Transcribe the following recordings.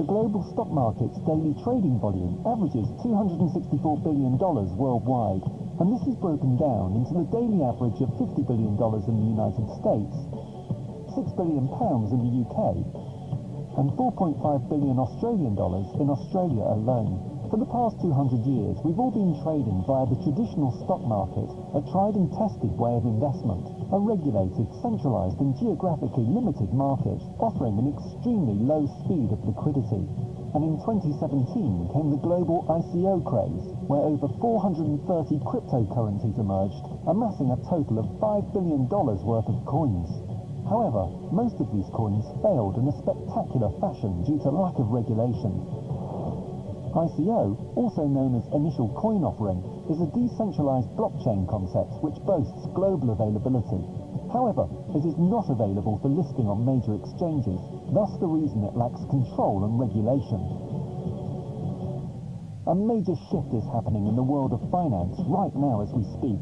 global stock market's daily trading volume averages $264 billion worldwide, and this is broken down into the daily average of $50 billion in the United States, £6 billion in the UK, and 4.5 billion Australian dollars in Australia alone. For the past 200 years, we've all been trading via the traditional stock market, a tried and tested way of investment, a regulated, centralized and geographically limited market, offering an extremely low speed of liquidity. And in 2017 came the global ICO craze, where over 430 cryptocurrencies emerged, amassing a total of $5 billion worth of coins. However, most of these coins failed in a spectacular fashion due to lack of regulation. ICO, also known as Initial Coin Offering, is a decentralized blockchain concept which boasts global availability. However, it is not available for listing on major exchanges, thus the reason it lacks control and regulation. A major shift is happening in the world of finance right now as we speak.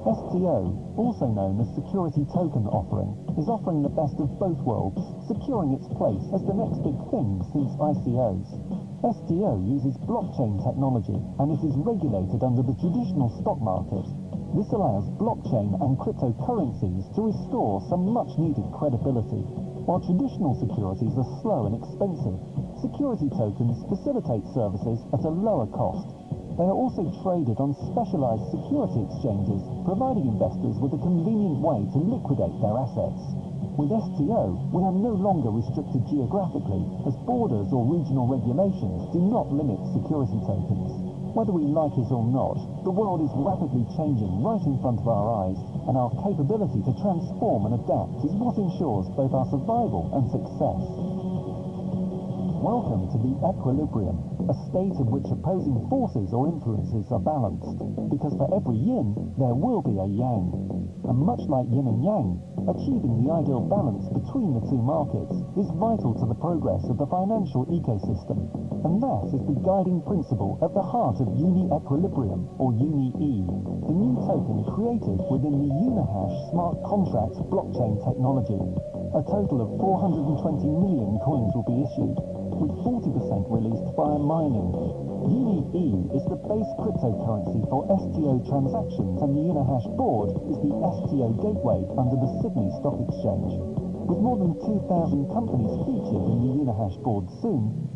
S.T.O, also known as Security Token Offering, is offering the best of both worlds, securing its place as the next big thing since ICOs. S.T.O uses blockchain technology, and it is regulated under the traditional stock market. This allows blockchain and cryptocurrencies to restore some much-needed credibility. While traditional securities are slow and expensive, security tokens facilitate services at a lower cost. They are also traded on specialized security exchanges, providing investors with a convenient way to liquidate their assets. With S.T.O, we are no longer restricted geographically, as borders or regional regulations do not limit security tokens. Whether we like it or not, the world is rapidly changing right in front of our eyes, and our capability to transform and adapt is what ensures both our survival and success. Welcome to the equilibrium, a state in which opposing forces or influences are balanced, because for every yin, there will be a yang. And much like yin and yang, achieving the ideal balance between the two markets is vital to the progress of the financial ecosystem, and that is the guiding principle at the heart of Uni-Equilibrium, or Uni-E, the new token created within the Unihash Smart Contract blockchain technology. A total of 420 million coins will be issued, with 40% released via mining. Uni-E is the base cryptocurrency for S.T.O transactions, and the Unihash board is the S.T.O gateway under the Sydney Stock Exchange. With more than 2,000 companies featured in the Unihash board soon,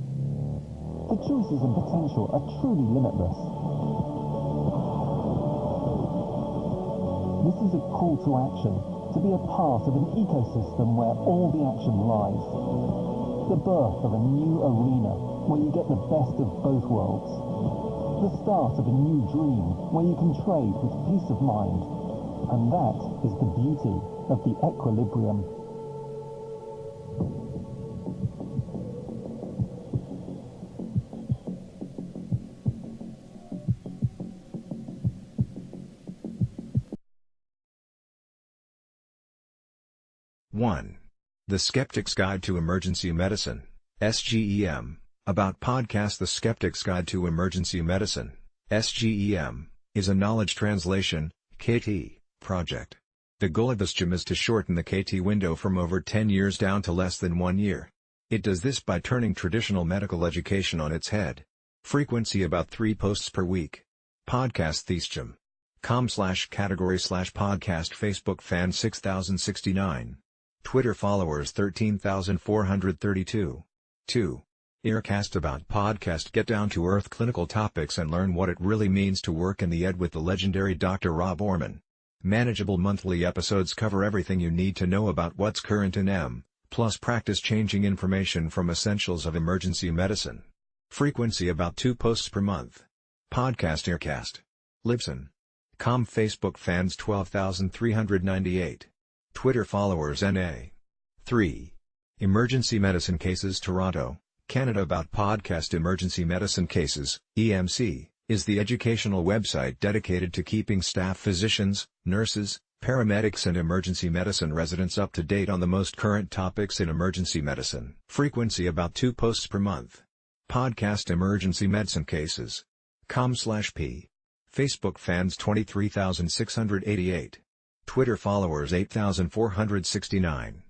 the choices and potential are truly limitless. This is a call to action, to be a part of an ecosystem where all the action lies. The birth of a new arena, where you get the best of both worlds. The start of a new dream, where you can trade with peace of mind. And that is the beauty of the equilibrium. One. The Skeptic's Guide to Emergency Medicine, SGEM. About podcast. The Skeptic's Guide to Emergency Medicine, SGEM, is a knowledge translation, KT, project. The goal of this GEM is to shorten the KT window from over 10 years down to less than 1 year. It does this by turning traditional medical education on its head. Frequency about 3 posts per week. Podcast theschem.com/category/podcast. Facebook fan 6069. Twitter followers 13,432. 2. Earcast. About podcast. Get down to earth clinical topics and learn what it really means to work in the ed with the legendary Dr. Rob Orman. Manageable monthly episodes cover everything you need to know about what's current in M, plus practice changing information from essentials of emergency medicine. Frequency about 2 posts per month. Podcast Earcast. Libsyn.com. Facebook fans 12,398. Twitter followers NA. 3. Emergency Medicine Cases. Toronto, Canada. About podcast. Emergency Medicine Cases, EMC, is the educational website dedicated to keeping staff physicians, nurses, paramedics and emergency medicine residents up to date on the most current topics in emergency medicine. Frequency about 2 posts per month. Podcast Emergency Medicine Cases.com/p. Facebook fans 23,688. Twitter followers 8,469.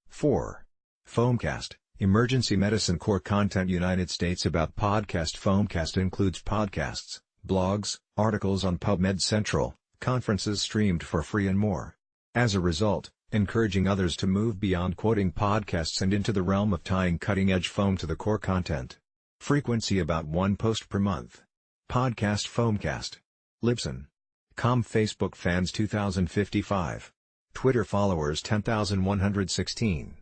4. Foamcast, Emergency Medicine Core Content. United States About Podcast. Foamcast includes podcasts, blogs, articles on PubMed Central, conferences streamed for free and more. As a result, encouraging others to move beyond quoting podcasts and into the realm of tying cutting-edge foam to the core content. Frequency about 1 post per month. Podcast Foamcast. Libsyn.com. Facebook fans 2055. Twitter followers 10,116.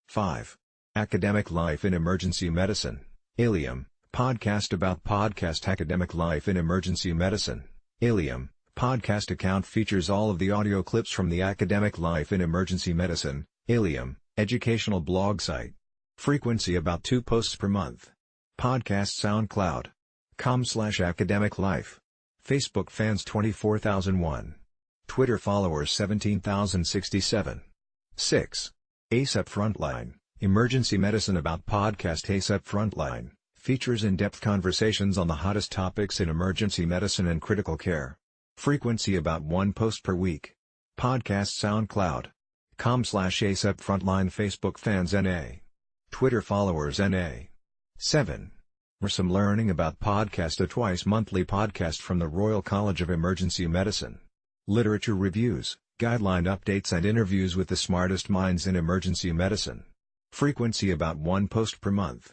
5. Academic Life in Emergency Medicine. Ilium, podcast about podcast. Academic Life in Emergency Medicine. Ilium, podcast account features all of the audio clips from the Academic Life in Emergency Medicine, Ilium, educational blog site. Frequency about 2 posts per month. Podcast SoundCloud.com/Academic Life. Facebook fans 24,001. Twitter followers 17,067. 6. ASAP Frontline, Emergency Medicine About Podcast. ASAP Frontline features in-depth conversations on the hottest topics in emergency medicine and critical care. Frequency about 1 post per week. Podcast SoundCloud.com/ASAP Frontline. Facebook fans NA. Twitter followers NA. 7. Some Learning About Podcast, a twice-monthly podcast from the Royal College of Emergency Medicine. Literature reviews, guideline updates and interviews with the smartest minds in emergency medicine. Frequency about 1 post per month.